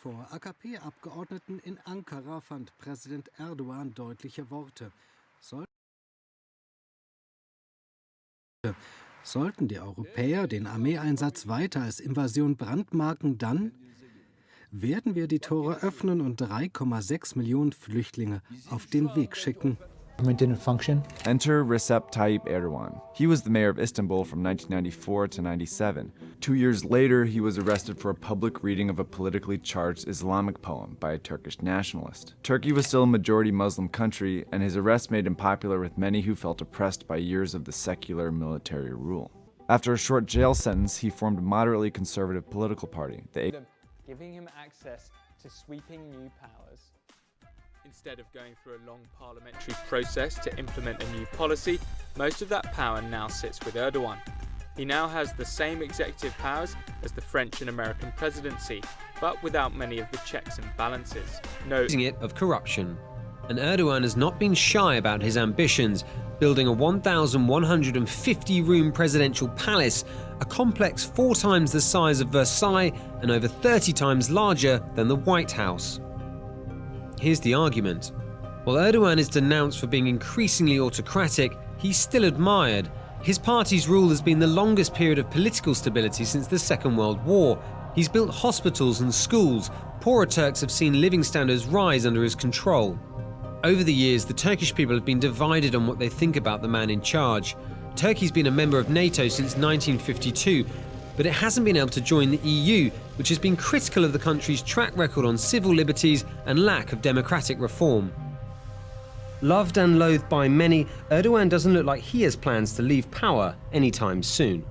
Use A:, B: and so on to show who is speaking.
A: Vor AKP-Abgeordneten in Ankara fand Präsident Erdogan deutliche Worte. Sollten die Europäer den Armeeeinsatz weiter als Invasion brandmarken, dann werden wir die Tore öffnen und 3,6 Millionen Flüchtlinge auf den Weg schicken.
B: Enter Recep Tayyip Erdogan. He was the mayor of Istanbul from 1994 to 97. 2 years later, he was arrested for a public reading of a politically charged Islamic poem by a Turkish nationalist. Turkey was still a majority Muslim country, and his arrest made him popular with many who felt oppressed by years of the secular military rule. After a short jail sentence, he formed a moderately conservative political party,
C: giving him access to sweeping new powers. Instead of going through a long parliamentary process to implement a new policy, most of that power now sits with Erdogan. He now has the same executive powers as the French and American presidency, but without many of the checks and balances.
D: Accusing it of corruption. And Erdogan has not been shy about his ambitions, building a 1,150-room presidential palace, a complex 4 times the size of Versailles and over 30 times larger than the White House. Here's the argument. While Erdogan is denounced for being increasingly autocratic, he's still admired. His party's rule has been the longest period of political stability since the Second World War. He's built hospitals and schools. Poorer Turks have seen living standards rise under his control. Over the years, the Turkish people have been divided on what they think about the man in charge. Turkey's been a member of NATO since 1952, but it hasn't been able to join the EU, which has been critical of the country's track record on civil liberties and lack of democratic reform. Loved and loathed by many, Erdogan doesn't look like he has plans to leave power anytime soon.